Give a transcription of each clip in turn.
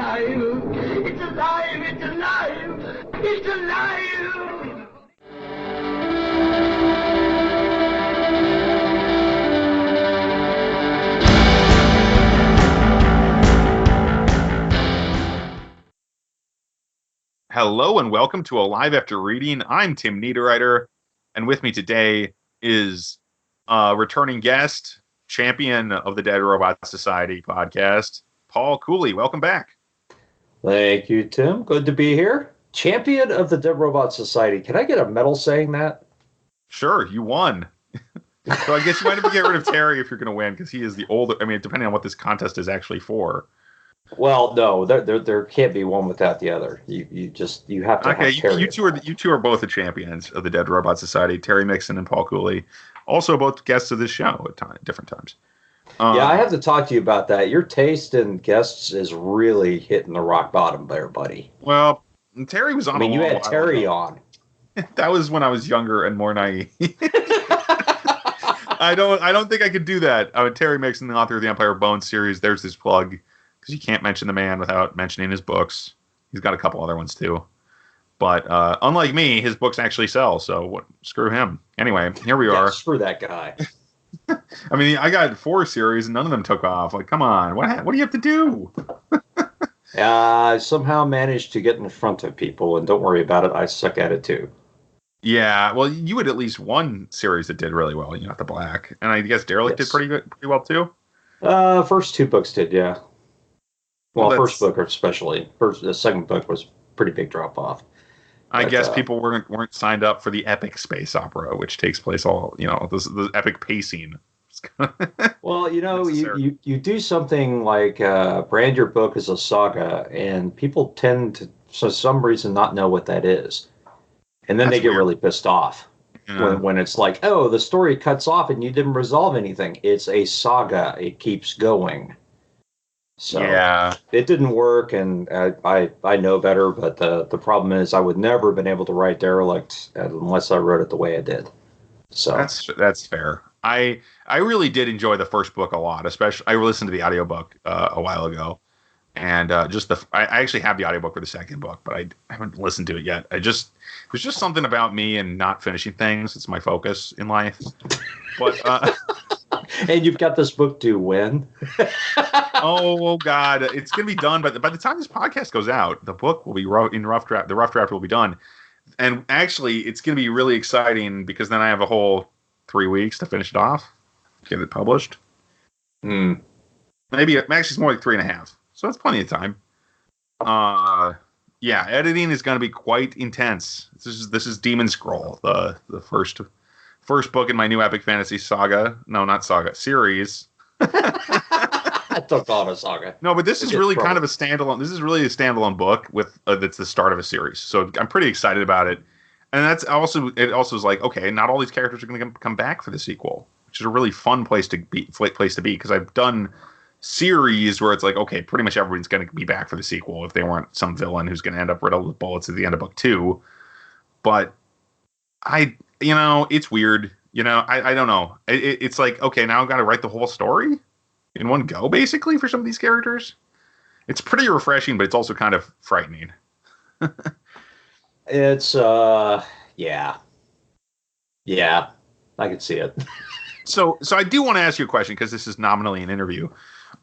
alive! It's alive! It's alive! It's alive! Hello and welcome to Alive After Reading. I'm Tim Niederreiter, and with me today is returning guest, champion of the Dead Robot Society podcast, Paul Cooley. Welcome back. Thank you, Tim. Good to be here. Champion of the Dead Robot Society. Can I get a medal saying that? Sure, you won. So I guess you might have to get rid of Terry if you're going to win, because he is the older. I mean, depending on what this contest is actually for. Well, no, there can't be one without the other. You have to. Okay, have Terry. You two are both the champions of the Dead Robot Society. Terry Mixon and Paul Cooley, also both guests of this show at different times. Yeah, I have to talk to you about that. Your taste in guests is really hitting the rock bottom there, buddy. Well, Terry was on. I mean, you had Terry on. That was when I was younger and more naive. I don't think I could do that. Terry Mixon, the author of the Empire of Bones series. There's this plug. Because you can't mention the man without mentioning his books. He's got a couple other ones too. But unlike me, his books actually sell, so screw him. Anyway, here we are. Screw that guy. I mean, I got 4 series and none of them took off. Like, come on, what do you have to do? I somehow managed to get in front of people, and don't worry about it, I suck at it too. Yeah, well, you had at least one series that did really well, The Black. And I guess Derelict did pretty well too? First 2 books did, yeah. Well, first book especially. The second book was pretty big drop off. I guess people weren't signed up for the epic space opera, which takes place the epic pacing. Well, you do something like brand your book as a saga, and people tend to, for some reason, not know what that is, and then they get really pissed off when it's like, oh, the story cuts off and you didn't resolve anything. It's a saga; it keeps going. So yeah, it didn't work, and I know better. But the problem is, I would never have been able to write Derelict unless I wrote it the way I did. So that's fair. I really did enjoy the first book a lot. Especially, I listened to the audiobook a while ago, and I actually have the audiobook for the second book, but I haven't listened to it yet. There's just something about me and not finishing things. It's my focus in life. But and you've got this book due when? Oh God, it's gonna be done. But by the time this podcast goes out, the book will be in rough draft. The rough draft will be done, and actually, it's gonna be really exciting because then I have a whole 3 weeks to finish it off, get it published. Maybe actually it's more like 3.5. So that's plenty of time. Yeah, editing is gonna be quite intense. This is Demon Scroll, the first book in my new epic fantasy saga. No, not saga, series. I don't call it a saga. No, but this is really kind of a standalone. This is really a standalone book with that's the start of a series. So I'm pretty excited about it. And it also is like, okay, not all these characters are going to come back for the sequel, which is a really fun place to be. Because I've done series where it's like, okay, pretty much everyone's going to be back for the sequel if they weren't some villain who's going to end up riddled with bullets at the end of book 2. But it's weird. I don't know. It's like, okay, now I've got to write the whole story in one go, basically, for some of these characters. It's pretty refreshing, but it's also kind of frightening. It's, yeah, I can see it. So I do want to ask you a question, because this is nominally an interview.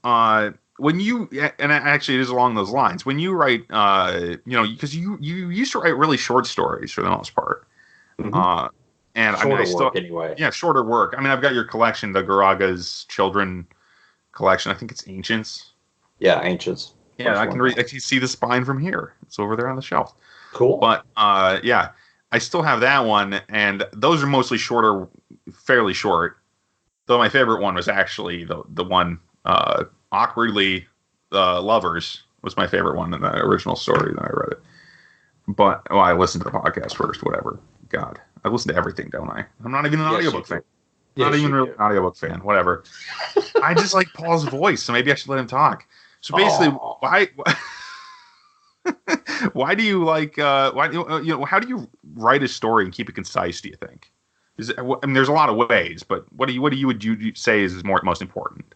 When you, and actually it is along those lines, when you write, because you used to write really short stories for the most part. Mm-hmm. And shorter work. I mean, I've got your collection, the Garaga's Children collection. I think it's Ancients. Yeah, Ancients. Yeah, I can see the spine from here. It's over there on the shelf. Cool. But yeah, I still have that one, and those are mostly shorter, fairly short. Though my favorite one was actually the one awkwardly Lovers was my favorite one in the original story that I read it. But I listened to the podcast first. Whatever. God, I listen to everything, don't I? I'm not even an audiobook fan. Not even really an audiobook fan. Whatever. I just like Paul's voice, so maybe I should let him talk. So basically, why do you like? How do you write a story and keep it concise? Do you think? There's a lot of ways, but what would you say is most important?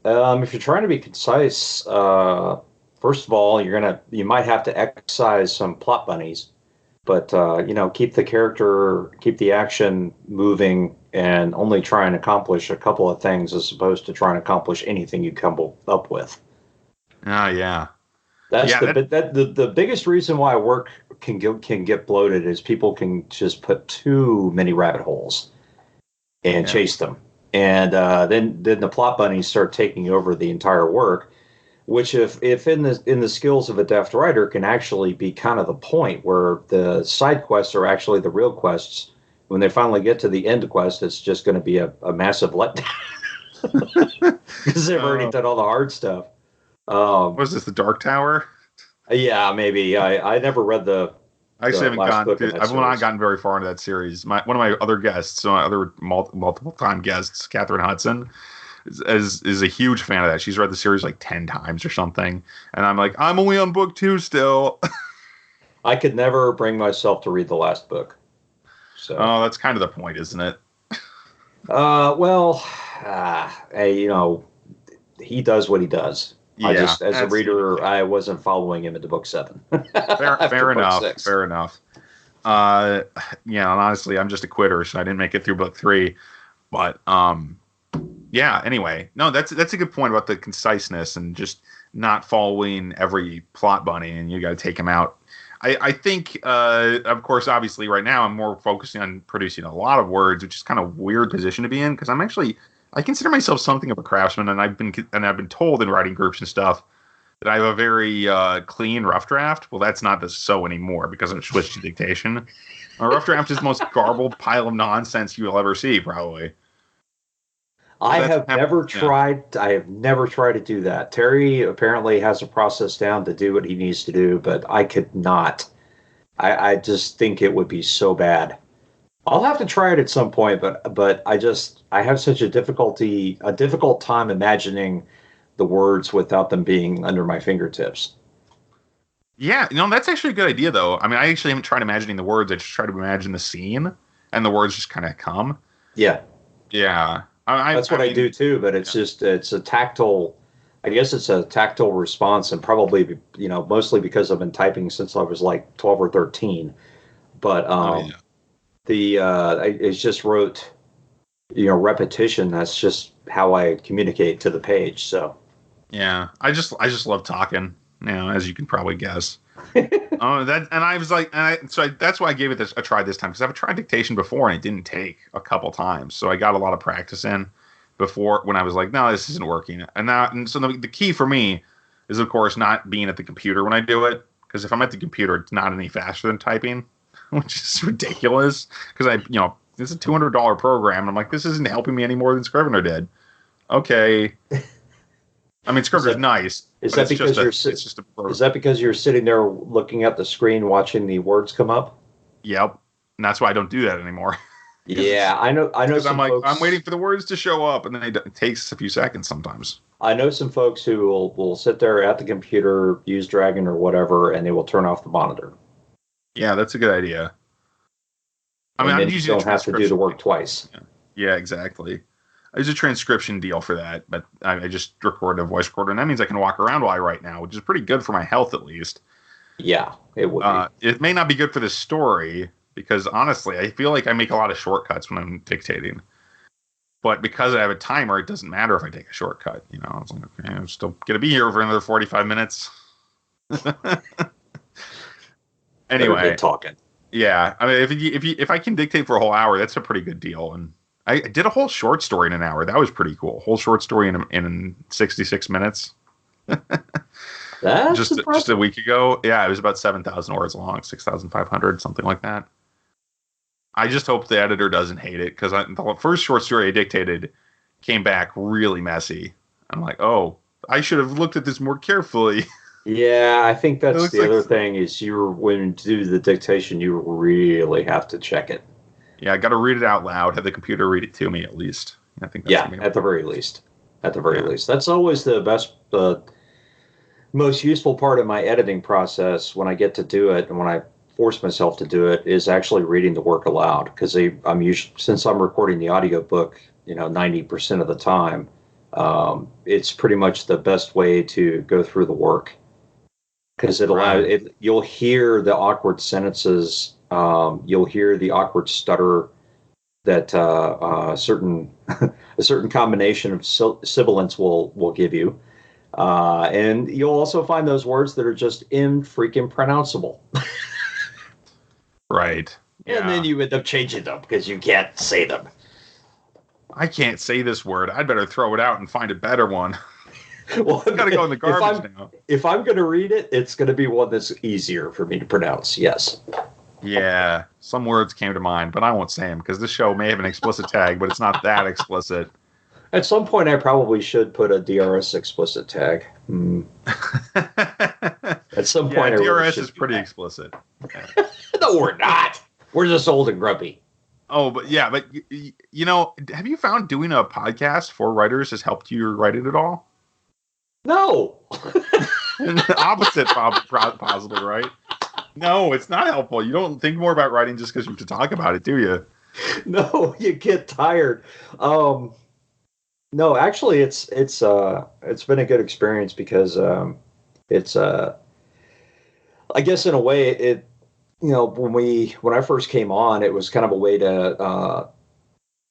If you're trying to be concise, first of all, you might have to excise some plot bunnies, but keep the action moving, and only try and accomplish a couple of things as opposed to trying to accomplish anything you come up with. Oh yeah. That's the biggest reason why work can get bloated is people can just put too many rabbit holes and chase them, and then the plot bunnies start taking over the entire work. Which, if in the skills of a deft writer, can actually be kind of the point where the side quests are actually the real quests. When they finally get to the end quest, it's just going to be a massive letdown because they've already done all the hard stuff. Was this the Dark Tower? Yeah, maybe. I never read the. I actually haven't not gotten very far into that series. One of my other guests, my other multiple time guests, Catherine Hudson, is a huge fan of that. She's read the series like 10 times or something, and I'm like, I'm only on book 2 still. I could never bring myself to read the last book. So. Oh, that's kind of the point, isn't it? He does what he does. Yeah, I just, as a reader, I wasn't following him into book 7. Fair enough. Fair enough. And honestly, I'm just a quitter, so I didn't make it through book 3. But anyway, no, that's a good point about the conciseness and just not following every plot bunny, and you got to take him out. I think, of course, obviously, right now I'm more focusing on producing a lot of words, which is kind of a weird position to be in because I consider myself something of a craftsman, and I've been told in writing groups and stuff that I have a very clean rough draft. Well, that's not so anymore because I've switched to dictation. A rough draft is the most garbled pile of nonsense you will ever see, probably. I have never tried to do that. Terry apparently has a process down to do what he needs to do, but I could not. I just think it would be so bad. I'll have to try it at some point, but I have such a difficult time imagining the words without them being under my fingertips. Yeah, that's actually a good idea, though. I mean, I actually haven't tried imagining the words. I just try to imagine the scene, and the words just kind of come. Yeah. Yeah. That's what I do too, but it's a tactile. I guess it's a tactile response, and probably mostly because I've been typing since I was like 12 or 13. But I just wrote, repetition. That's just how I communicate to the page. So yeah, I just love talking. As you can probably guess. That's why I gave it a try this time, because I've tried dictation before and it didn't take a couple times, so I got a lot of practice in before when I was like, no, this isn't working. And so the key for me is, of course, not being at the computer when I do it, because if I'm at the computer, it's not any faster than typing, which is ridiculous. Because this is a $200 program, and I'm like, this isn't helping me any more than Scrivener did. Okay. I mean, Scrivener's nice. Is that because you're sitting there looking at the screen watching the words come up? Yep. And that's why I don't do that anymore. Yeah, I know. Some folks, I'm waiting for the words to show up, and then it takes a few seconds sometimes. I know some folks who will sit there at the computer, use Dragon or whatever, and they will turn off the monitor. Yeah, that's a good idea. I mean, you don't have to do the work twice. Yeah, exactly. There's a transcription deal for that, but I just recorded a voice recorder, and that means I can walk around while I write now, which is pretty good for my health, at least. Yeah, it would be. It may not be good for the story, because honestly, I feel like I make a lot of shortcuts when I'm dictating. But because I have a timer, it doesn't matter if I take a shortcut. I was like, okay, I'm still going to be here for another 45 minutes. Anyway. Talking. Yeah, I mean, if I can dictate for a whole hour, that's a pretty good deal, and I did a whole short story in an hour. That was pretty cool. Whole short story in 66 minutes. That's just a week ago. Yeah, it was about 7,000 words long, 6,500, something like that. I just hope the editor doesn't hate it, because the first short story I dictated came back really messy. I'm like, oh, I should have looked at this more carefully. Yeah, I think that's the other thing is when you do the dictation, you really have to check it. Yeah, I got to read it out loud. Have the computer read it to me at least. I think. That's at the very least. At the very least, that's always the best, most useful part of my editing process when I get to do it, and when I force myself to do it, is actually reading the work aloud. Because since I'm recording the audiobook, 90% of the time, it's pretty much the best way to go through the work. because it allows it. You'll hear the awkward sentences. You'll hear the awkward stutter that a certain combination of sibilants will give you, and you'll also find those words that are just infreaking pronounceable. Right. Yeah. And then you end up changing them because you can't say them. I can't say this word. I'd better throw it out and find a better one. Well, I've got to go in the garbage now. If I'm going to read it, it's going to be one that's easier for me to pronounce. Yes. Yeah. Some words came to mind, but I won't say them because this show may have an explicit tag, but it's not that explicit. At some point, I probably should put a DRS explicit tag. At some point, DRS is pretty explicit. No, we're not. We're just old and grumpy. Oh, but you know, have you found doing a podcast for writers has helped you write it at all? No. Opposite, possibly, right? No, it's not helpful. You don't think more about writing just because you have to talk about it, do you? No, you get tired. No, actually, it's been a good experience because it's I guess in a way it, you know, when I first came on, it was kind of a way to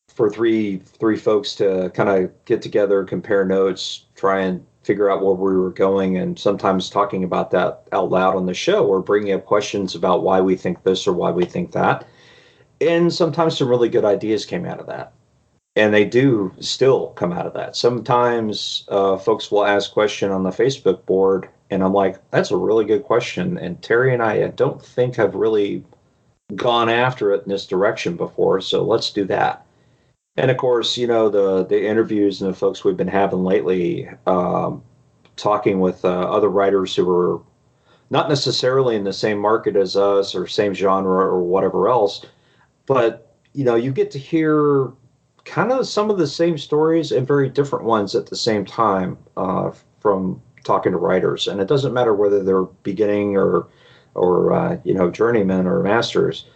for three folks to kind of get together, compare notes, try and figure out where we were going, and sometimes talking about that out loud on the show or bringing up questions about why we think this or why we think that. And sometimes some really good ideas came out of that. And they do still come out of that. Sometimes folks will ask a question on the Facebook board, and I'm like, that's a really good question. And Terry and I don't think have really gone after it in this direction before, so let's do that. And of course, you know, the interviews and the folks we've been having lately, talking with other writers who are not necessarily in the same market as us or same genre or whatever else, but, you know, you get to hear kind of some of the same stories and very different ones at the same time from talking to writers. And it doesn't matter whether they're beginning or you know, journeymen or masters.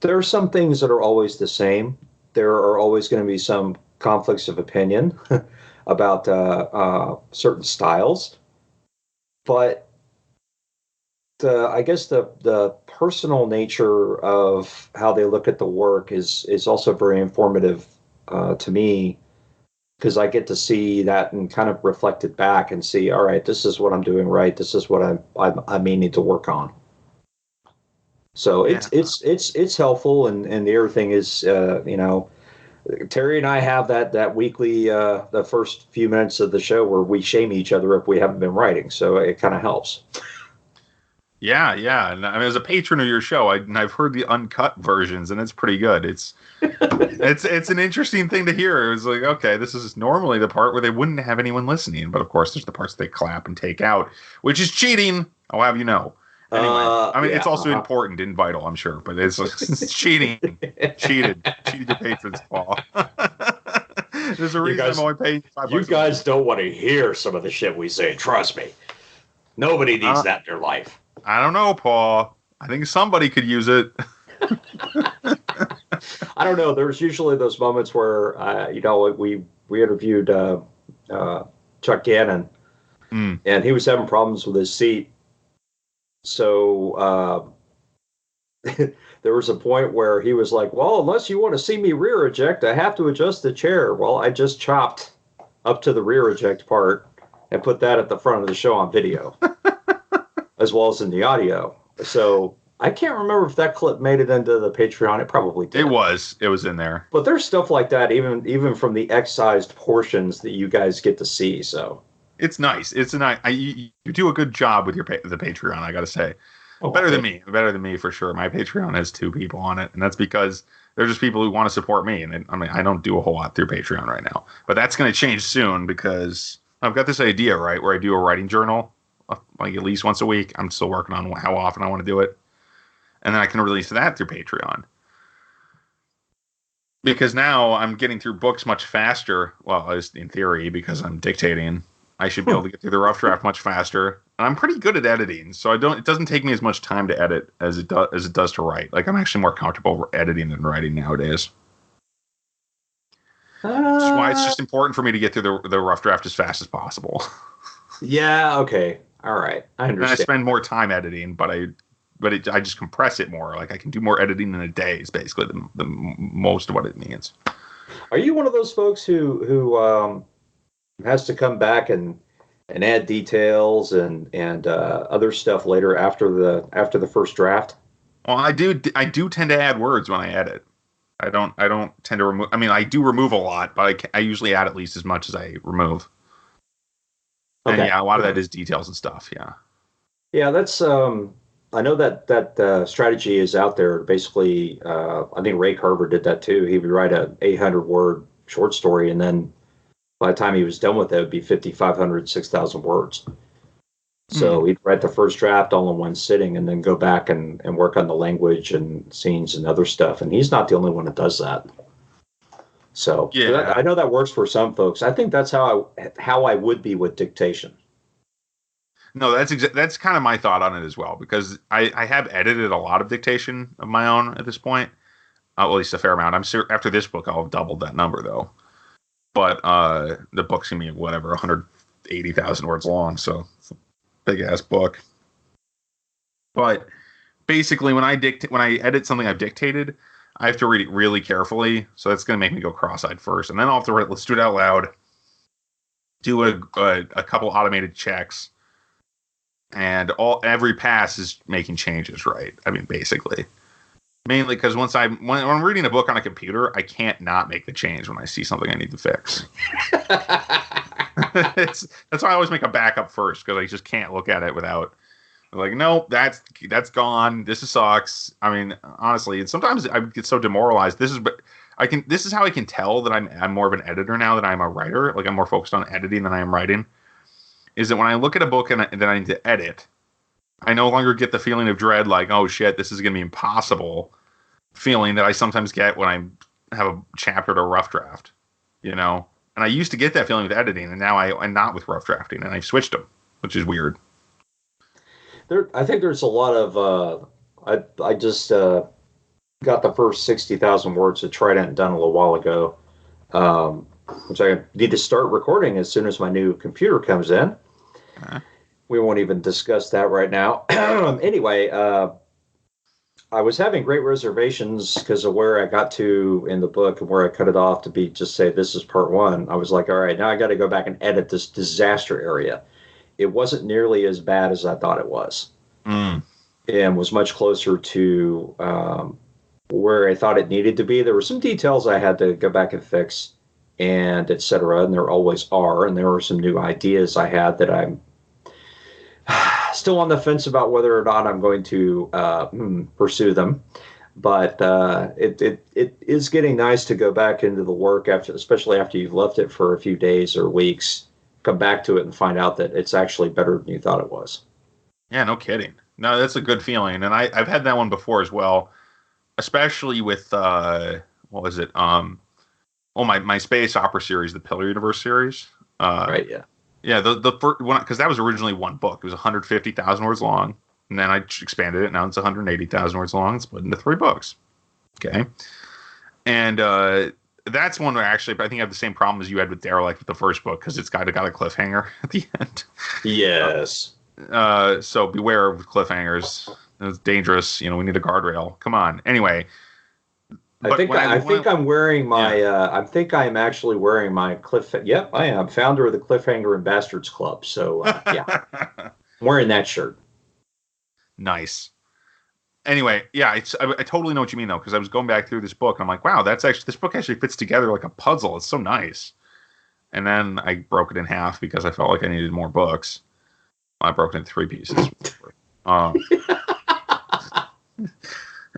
There are some things that are always the same. There are always going to be some conflicts of opinion about certain styles. But I guess the personal nature of how they look at the work is also very informative to me, because I get to see that and kind of reflect it back and see, all right, this is what I'm doing right. This is what I may need to work on. So it's helpful, and the other thing is, you know, Terry and I have that weekly the first few minutes of the show where we shame each other if we haven't been writing, so it kind of helps. Yeah. And I mean, as a patron of your show, I've heard the uncut versions, and it's pretty good. It's an interesting thing to hear. It was like, okay, this is normally the part where they wouldn't have anyone listening, but of course, there's the parts they clap and take out, which is cheating. I'll have you know. Anyway, I mean, it's also important and vital, I'm sure, but it's cheating. Cheated your patrons, Paul. There's a reason I'm only paying $5. You guys don't want to hear some of the shit we say. Trust me. Nobody needs that in their life. I don't know, Paul. I think somebody could use it. I don't know. There's usually those moments where, you know, we interviewed Chuck Gannon, and he was having problems with his seat. So there was a point where he was like, well, unless you want to see me rear eject, I have to adjust the chair. Well, I just chopped up to the rear eject part and put that at the front of the show on video, as well as in the audio. So I can't remember if that clip made it into the Patreon. It probably did. It was in there. But there's stuff like that, even from the excised portions that you guys get to see. So it's nice. You do a good job with the Patreon, I got to say. Oh, better than me for sure. My Patreon has 2 people on it, and that's because they're just people who want to support me. And I mean, I don't do a whole lot through Patreon right now, but that's going to change soon because I've got this idea, right, where I do a writing journal like at least once a week. I'm still working on how often I want to do it, and then I can release that through Patreon. Because now I'm getting through books much faster. Well, at least in theory, because I'm dictating. I should be able to get through the rough draft much faster. And I'm pretty good at editing, so it doesn't take me as much time to edit as it does to write. Like, I'm actually more comfortable editing than writing nowadays. That's why it's just important for me to get through the rough draft as fast as possible. Yeah, okay. all right, I And I understand. spend more time editing, but I just compress it more. Like I can do more editing in a day is basically the most of what it means. Are you one of those folks who has to come back and add details and other stuff later after the first draft? Well, I do tend to add words when I edit. I don't tend to remove. I mean, I do remove a lot, but I usually add at least as much as I remove. Okay. And yeah, a lot of that is details and stuff. Yeah. Yeah, that's I know that strategy is out there. Basically, I think Ray Carver did that too. He would write a 800-word short story, and then by the time he was done with it, it would be 5,500, 6,000 words. So he'd write the first draft all in one sitting, and then go back and work on the language and scenes and other stuff. And he's not the only one that does that. So yeah, I know that works for some folks. I think that's how I would be with dictation. No, that's kind of my thought on it as well, because I have edited a lot of dictation of my own at this point, at least a fair amount. I'm sure after this book I'll have doubled that number though. But the book's gonna be whatever 180,000 words long, so it's a big ass book. But basically, when I edit something I've dictated, I have to read it really carefully. So that's gonna make me go cross-eyed first, and then I'll have to let's do it out loud, do a couple automated checks. And every pass is making changes, right? I mean, basically, mainly because when I'm reading a book on a computer, I can't not make the change when I see something I need to fix. That's why I always make a backup first, because I just can't look at it without like, nope, that's gone. This sucks. I mean, honestly, and sometimes I get so demoralized. This is how I can tell that I'm more of an editor now than I'm a writer. Like I'm more focused on editing than I am writing. Is that when I look at a book and that I need to edit, I no longer get the feeling of dread, like, oh shit, this is going to be impossible feeling that I sometimes get when I have a chapter to rough draft, And I used to get that feeling with editing, and now I'm not with rough drafting, and I've switched them, which is weird. I think there's a lot of, I just got the first 60,000 words of Trident done a little while ago, which I need to start recording as soon as my new computer comes in. We won't even discuss that right now. Anyway, I was having great reservations because of where I got to in the book and where I cut it off to be just say this is part one. I was like, all right, now I got to go back and edit this disaster area. It wasn't nearly as bad as I thought it was, and was much closer to where I thought it needed to be. There were some details I had to go back and fix, and et cetera, and there always are. And there were some new ideas I had that I'm still on the fence about whether or not I'm going to pursue them. But it is getting nice to go back into the work especially after you've left it for a few days or weeks, come back to it and find out that it's actually better than you thought it was. Yeah, no kidding. No, that's a good feeling. And I've had that one before as well, especially with, what was it? My space opera series, the Pillar Universe series. Right, yeah. Yeah, the first one, because that was originally one book. It was 150,000 words long, and then I expanded it. Now it's 180,000 words long. It's split into 3 books. Okay, and that's one where actually I think I have the same problem as you had with Derelict with the first book, because it's got a cliffhanger at the end. Yes. So beware of cliffhangers. It's dangerous. We need a guardrail. Come on. Anyway. I think I'm wearing my. I think I am actually wearing my cliff. Yep, I am founder of the Cliffhanger and Bastards Club. So yeah, I'm wearing that shirt. Nice. Anyway, yeah, I totally know what you mean though, because I was going back through this book and I'm like, wow, this book actually fits together like a puzzle. It's so nice. And then I broke it in half because I felt like I needed more books. I broke it into 3 pieces.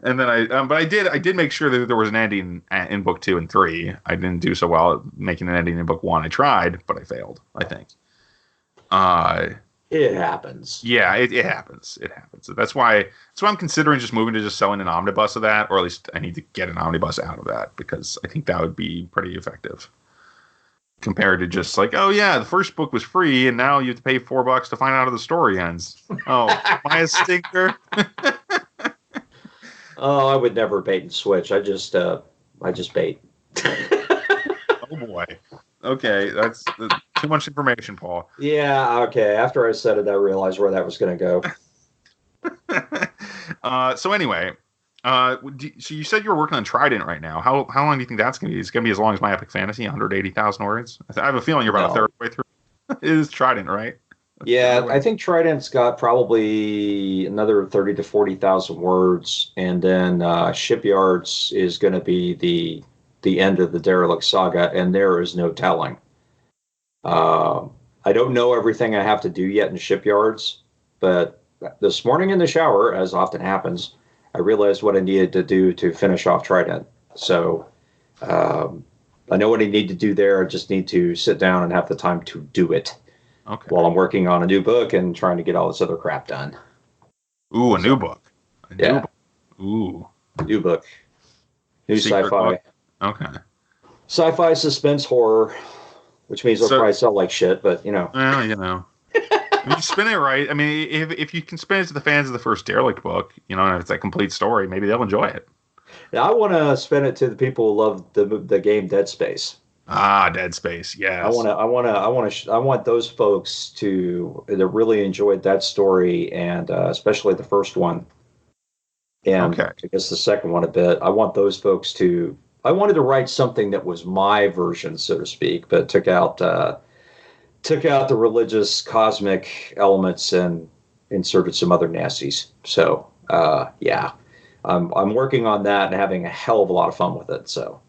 And then but I did make sure that there was an ending in book 2 and 3. I didn't do so well at making an ending in book 1. I tried, but I failed, I think. It happens. Yeah, it happens. It happens. That's why I'm considering just moving to just selling an omnibus of that, or at least I need to get an omnibus out of that, because I think that would be pretty effective. Compared to just like, oh yeah, the first book was free, and now you have to pay $4 to find out how the story ends. Oh, am I a stinker? Oh, I would never bait and switch. I just bait. Oh boy. Okay, that's too much information, Paul. Yeah, okay. After I said it, I realized where that was going to go. So anyway, so you said you were working on Trident right now. How long do you think that's going to be? It's going to be as long as my epic fantasy, 180,000 words. I have a feeling you're about a third way through. It is Trident, right? Yeah, I think Trident's got probably another 30 to 40,000 words, and then Shipyards is going to be the end of the Derelict saga, and there is no telling. I don't know everything I have to do yet in Shipyards, but this morning in the shower, as often happens, I realized what I needed to do to finish off Trident. So I know what I need to do there. I just need to sit down and have the time to do it. Okay. While I'm working on a new book and trying to get all this other crap done. Ooh, a new book. New book. Ooh. New book. New Secret sci-fi. Book. Okay. Sci-fi suspense horror, which means it'll probably sell like shit, but Well, if you spin it right, I mean, if you can spin it to the fans of the first Derelict book, and it's a complete story, maybe they'll enjoy it. Now, I want to spin it to the people who love the game Dead Space. Ah, Dead Space, yes. I want those folks that really enjoyed that story, and especially the first one, and I guess the second one a bit. I want those folks to. I wanted to write something that was my version, so to speak, but took out the religious cosmic elements and inserted some other nasties. So yeah, I'm working on that and having a hell of a lot of fun with it. So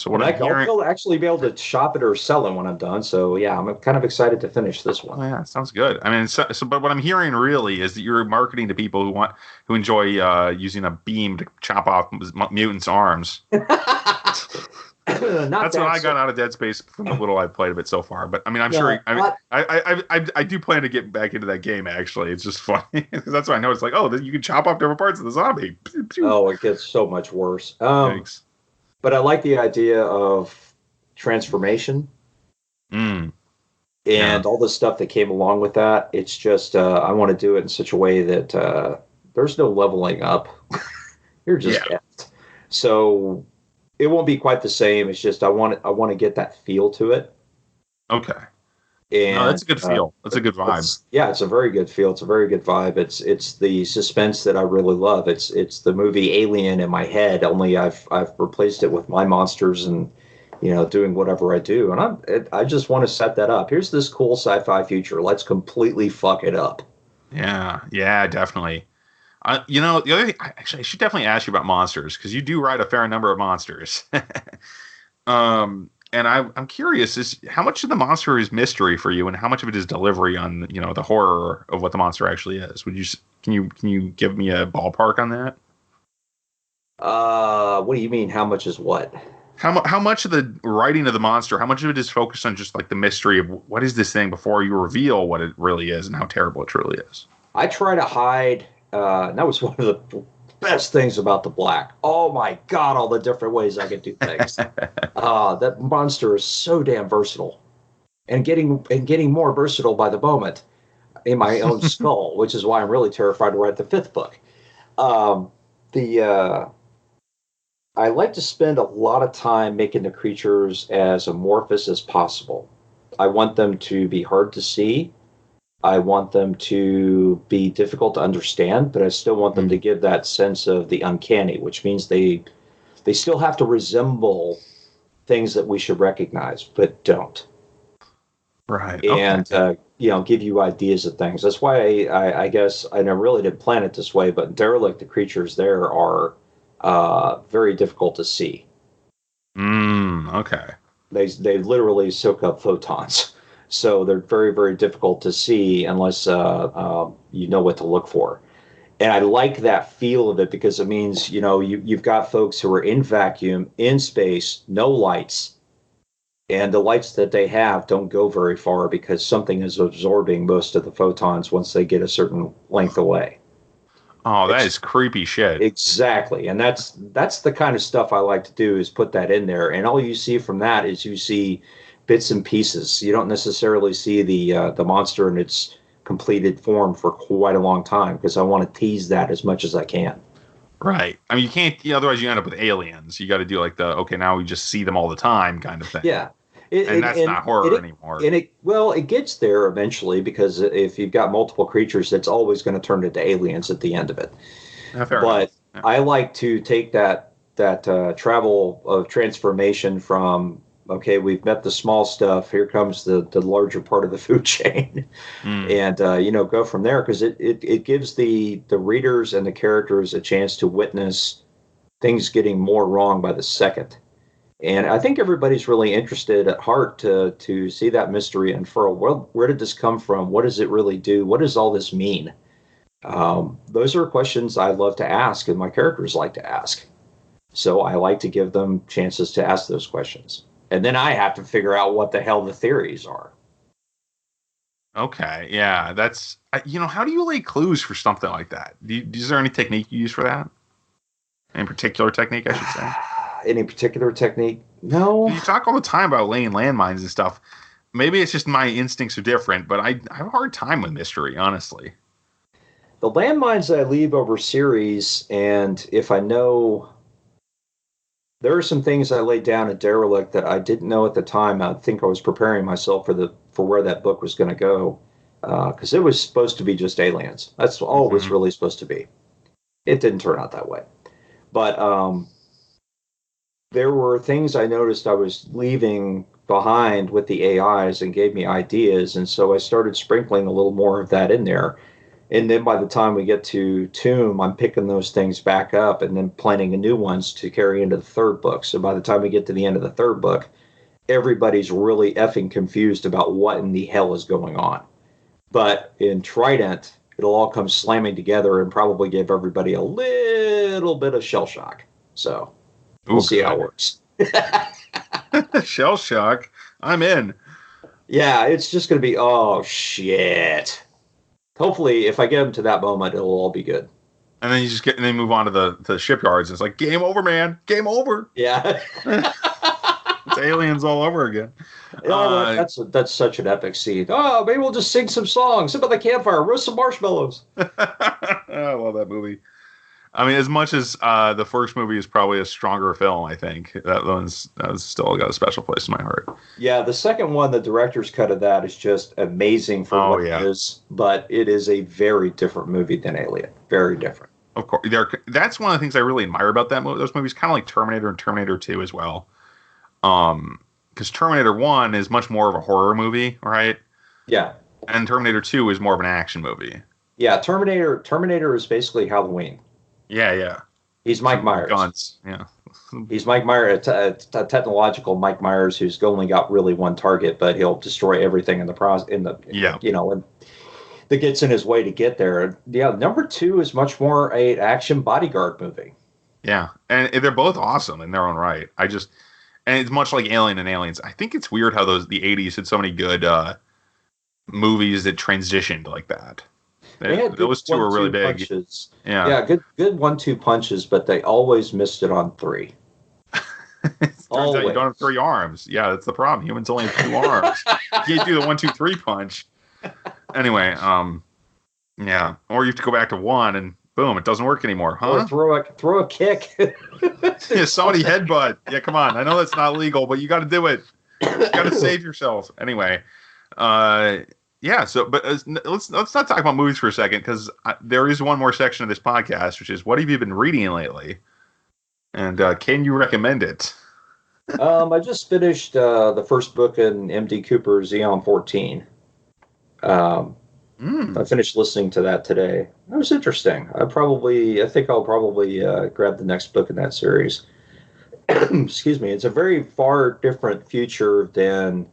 what I'll actually be able to shop it or sell it when I'm done. So yeah, I'm kind of excited to finish this one. Oh, yeah, sounds good. I mean, but what I'm hearing really is that you're marketing to people who enjoy using a beam to chop off mutants' arms. That's what I got out of Dead Space from the little I've played of it so far. But I mean, I'm sure. I do plan to get back into that game. Actually, it's just funny because that's what I know. It's like, you can chop off different parts of the zombie. Oh, it gets so much worse. Thanks. But I like the idea of transformation and all the stuff that came along with that. It's just I want to do it in such a way that there's no leveling up. You're just effed. So it won't be quite the same. It's just I want to get that feel to it. Okay. And that's a good feel. That's a good vibe. It's a very good feel. It's a very good vibe. It's the suspense that I really love. It's the movie Alien in my head. Only I've replaced it with my monsters and doing whatever I do. And I just want to set that up. Here's this cool sci-fi future. Let's completely fuck it up. Yeah, definitely. The other thing, actually, I should definitely ask you about monsters because you do write a fair number of monsters. And I'm curious, is how much of the monster is mystery for you, and how much of it is delivery on the horror of what the monster actually is? Can you give me a ballpark on that? What do you mean? How much is what? How much of the writing of the monster? How much of it is focused on just like the mystery of what is this thing before you reveal what it really is and how terrible it truly is? I try to hide. And that was one of the best things about the Black. Oh my God, all the different ways I could do things. That monster is so damn versatile, and getting more versatile by the moment in my own skull, which is why I'm really terrified to write the fifth book. I like to spend a lot of time making the creatures as amorphous as possible. I want them to be hard to see. I want them to be difficult to understand, but I still want them to give that sense of the uncanny, which means they still have to resemble things that we should recognize, but don't. Right. And, give you ideas of things. That's why I guess I really didn't plan it this way, but Derelict, the creatures there are very difficult to see. Okay. They literally soak up photons. So they're very, very difficult to see unless you know what to look for. And I like that feel of it because it means, you've got folks who are in vacuum, in space, no lights. And the lights that they have don't go very far because something is absorbing most of the photons once they get a certain length away. Oh, that is creepy shit. Exactly. And that's the kind of stuff I like to do is put that in there. And all you see from that is you see bits and pieces. You don't necessarily see the monster in its completed form for quite a long time because I want to tease that as much as I can. Right. I mean, you can't. Otherwise, you end up with aliens. You got to do like now we just see them all the time kind of thing. Yeah. And that's not horror anymore. And it gets there eventually, because if you've got multiple creatures, it's always going to turn into aliens at the end of it. Fair enough. Yeah. I like to take that travel of transformation from, okay, we've met the small stuff, here comes the larger part of the food chain, and go from there, because it gives the readers and the characters a chance to witness things getting more wrong by the second. And I think everybody's really interested at heart to see that mystery unfurl. Where did this come from? What does it really do? What does all this mean? Those are questions I love to ask, and my characters like to ask. So I like to give them chances to ask those questions. And then I have to figure out what the hell the theories are. Okay, yeah, that's how do you lay clues for something like that? Is there any technique you use for that? Any particular technique, I should say? Any particular technique? No. You talk all the time about laying landmines and stuff. Maybe it's just my instincts are different, but I have a hard time with mystery, honestly. The landmines I leave over series, and if I know, there are some things I laid down at Derelict that I didn't know at the time. I think I was preparing myself for where that book was going to go, because it was supposed to be just aliens. That's all it was really supposed to be. It didn't turn out that way. But there were things I noticed I was leaving behind with the AIs and gave me ideas, and so I started sprinkling a little more of that in there. And then by the time we get to Tomb, I'm picking those things back up and then planning new ones to carry into the third book. So by the time we get to the end of the third book, everybody's really effing confused about what in the hell is going on. But in Trident, it'll all come slamming together and probably give everybody a little bit of shell shock. So we'll see how it works. Shell shock? I'm in. Yeah, it's just going to be, oh, shit. Hopefully, if I get them to that moment, it'll all be good. And then they move on to the shipyards. It's like, game over, man. Game over. Yeah. It's aliens all over again. That's such an epic scene. Oh, maybe we'll just sing some songs, sit by the campfire, roast some marshmallows. I love that movie. I mean, as much as the first movie is probably a stronger film, I think that one's still got a special place in my heart. Yeah, the second one, the director's cut of that is just amazing for what it is, but it is a very different movie than Alien. Very different. Of course, that's one of the things I really admire about those movies, kind of like Terminator and Terminator 2 as well. Because Terminator 1 is much more of a horror movie, right? Yeah. And Terminator 2 is more of an action movie. Yeah, Terminator is basically Halloween. Yeah. He's Mike Myers. Guns, yeah. He's Mike Myers, a technological Mike Myers who's only got really one target, but he'll destroy everything in the process. And that gets in his way to get there. Yeah, number 2 is much more a action bodyguard movie. Yeah, and they're both awesome in their own right. And it's much like Alien and Aliens. I think it's weird how the 80s had so many good movies that transitioned like that. Those two were really big. Punches. Yeah, good 1-2 punches, but they always missed it on 3. Turns out you don't have 3 arms. Yeah, that's the problem. Humans only have 2 arms. You can't do the 1-2-3 punch. Anyway, yeah, or you have to go back to 1 and boom, it doesn't work anymore, huh? Or throw a kick. Yeah, somebody headbutt. Yeah, come on. I know that's not legal, but you got to do it. You got to save yourself. Anyway, yeah. So, but let's not talk about movies for a second, because there is one more section of this podcast, which is what have you been reading lately, and can you recommend it? I just finished the first book in M.D. Cooper's Eon 14. I finished listening to that today. That was interesting. I think I'll probably grab the next book in that series. Excuse me. It's a very far different future than,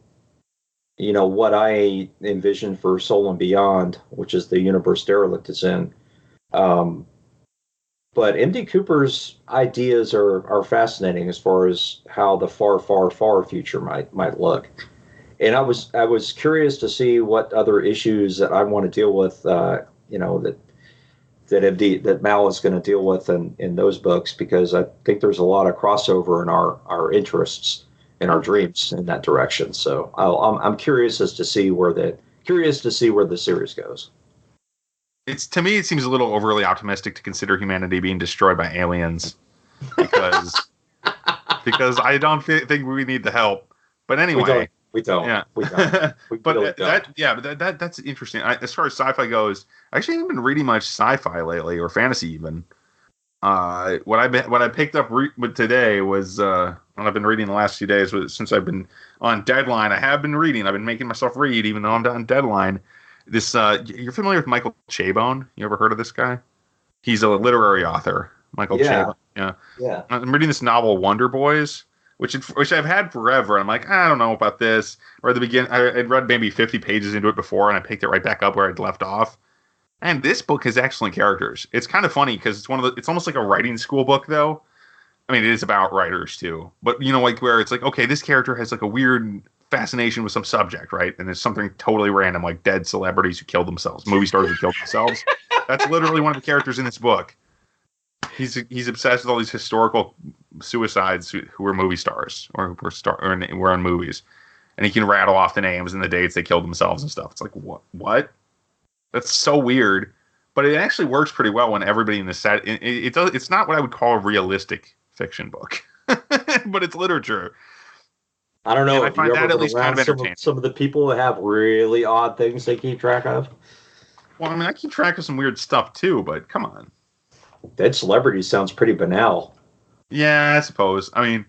what I envisioned for Soul and Beyond, which is the universe Derelict is in. But M.D. Cooper's ideas are fascinating as far as how the far, far, far future might look. And I was curious to see what other issues that I want to deal with, that Mal is going to deal with in those books, because I think there's a lot of crossover in our interests and our dreams in that direction. So I'm curious to see where the series goes. To me, it seems a little overly optimistic to consider humanity being destroyed by aliens, because I don't think we need the help. But anyway, we don't. Yeah, we don't. We but really don't. that's interesting. As far as sci-fi goes, I actually haven't been reading much sci-fi lately, or fantasy even. What I picked up today was what I've been reading the last few days. Since I've been on deadline, I have been reading. I've been making myself read, even though I'm on deadline. This you're familiar with Michael Chabon? You ever heard of this guy? He's a literary author. Michael Chabon. Yeah. I'm reading this novel, Wonder Boys, which I've had forever. I'm like, I don't know about this. Or at the beginning, I'd read maybe 50 pages into it before, and I picked it right back up where I'd left off. And this book has excellent characters. It's kind of funny because it's almost like a writing school book, though. I mean, it is about writers too, but like where it's like, okay, this character has like a weird fascination with some subject, right? And there's something totally random, like dead celebrities who killed themselves, movie stars who killed themselves. That's literally one of the characters in this book. He's obsessed with all these historical suicides who were movie stars or were on movies, and he can rattle off the names and the dates they killed themselves and stuff. It's like what? That's so weird, but it actually works pretty well when everybody in the set. It does. It's not what I would call a realistic fiction book, but it's literature. I don't know. And I find that at least kind of entertaining. Some of the people that have really odd things they keep track of. Well, I mean, I keep track of some weird stuff too, but come on. Dead celebrity sounds pretty banal. Yeah, I suppose. I mean,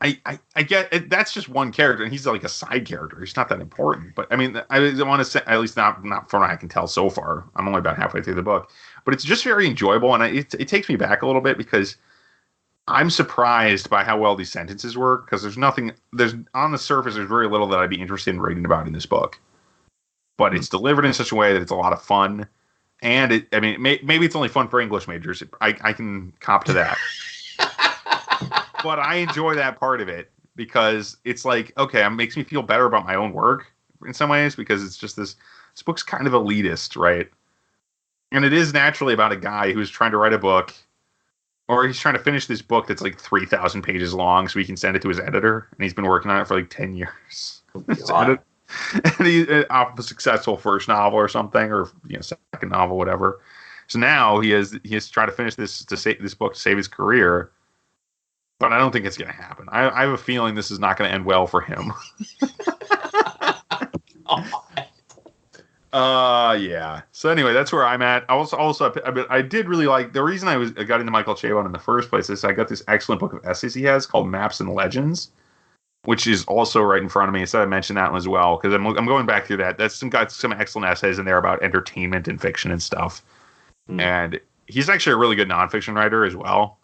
I get it. That's just one character, and he's like a side character. He's not that important. But I mean, I want to say, at least not from what I can tell so far. I'm only about halfway through the book, but it's just very enjoyable, and it takes me back a little bit because I'm surprised by how well these sentences work. Because there's on the surface, there's very little that I'd be interested in reading about in this book, but it's delivered in such a way that it's a lot of fun. And maybe it's only fun for English majors. I can cop to that. But I enjoy that part of it because it's like, okay, it makes me feel better about my own work in some ways because it's just this book's kind of elitist, right? And it is naturally about a guy who's trying to write a book, or he's trying to finish this book that's like 3,000 pages long so he can send it to his editor. And he's been working on it for like 10 years. Oh, and he's off a successful first novel or something, or second novel, whatever. So now he has tried to finish this book to save his career. But I don't think it's going to happen. I have a feeling this is not going to end well for him. Yeah. So anyway, that's where I'm at. I did really like the reason I got into Michael Chabon in the first place is I got this excellent book of essays he has called Maps and Legends, which is also right in front of me. So I mentioned that one as well because I'm going back through that. That's got some excellent essays in there about entertainment and fiction and stuff. And he's actually a really good nonfiction writer as well.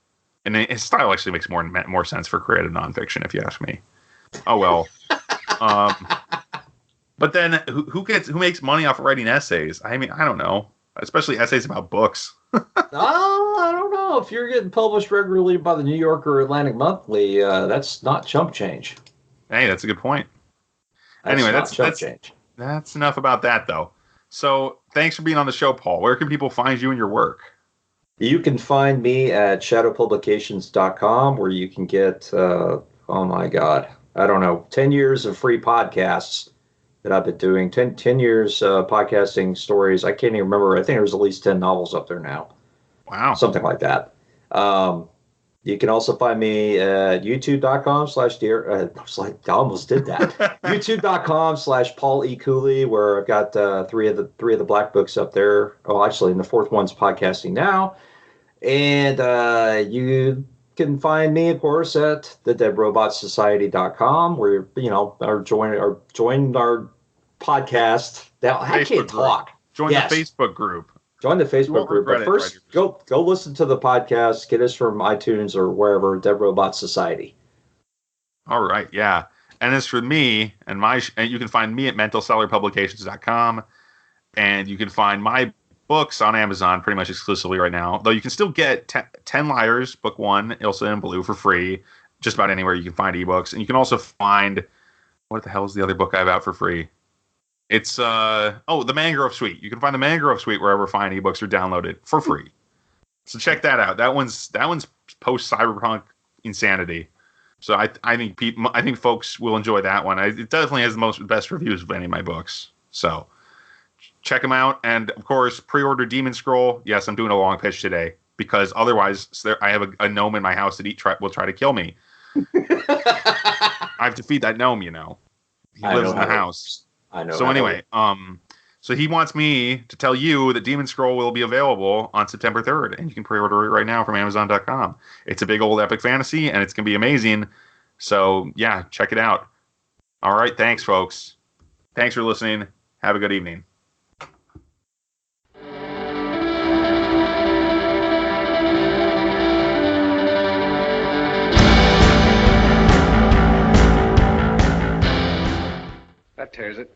And his style actually makes more sense for creative nonfiction, if you ask me. Oh well. But then who makes money off of writing essays? I mean, I don't know. Especially essays about books. I don't know. If you're getting published regularly by the New Yorker or Atlantic Monthly, that's not chump change. Hey, that's a good point. Anyway, that's enough about that, though. So thanks for being on the show, Paul. Where can people find you and your work? You can find me at shadowpublications.com, where you can get, oh my God, I don't know, 10 years of free podcasts that I've been doing. 10 years podcasting stories. I can't even remember. I think there's at least 10 novels up there now. Wow. Something like that. You can also find me at youtube.com/dear. I almost did that. youtube.com/Paul E. Cooley, where I've got three of the black books up there. Oh, actually, and the fourth one's podcasting now. And you can find me, of course, at thedeadrobotsociety.com, where join our podcast. Now I can't talk. Join the Facebook group. Join the Facebook group. But first, go listen to the podcast. Get us from iTunes or wherever, Dead Robot Society. All right, yeah. And as for me, and you can find me at mentalcellarpublications.com, and you can find my books on Amazon pretty much exclusively right now. Though you can still get 10 Liars, Book 1, Ilsa in Blue for free, just about anywhere you can find ebooks. And you can also find, what the hell is the other book I have out for free? It's The Mangrove Suite. You can find The Mangrove Suite wherever fine ebooks are downloaded for free. So check that out. That one's post cyberpunk insanity. So I think folks will enjoy that one. It definitely has the best reviews of any of my books. So check them out, and of course, pre-order Demon Scroll. Yes, I'm doing a long pitch today because otherwise, I have a gnome in my house that will try to kill me. I have to feed that gnome, you know. He lives in the house. I know. So anyway, so he wants me to tell you that Demon Scroll will be available on September 3rd, and you can pre-order it right now from Amazon.com. It's a big old epic fantasy, and it's going to be amazing. So, yeah, check it out. All right, thanks, folks. Thanks for listening. Have a good evening. That tears it.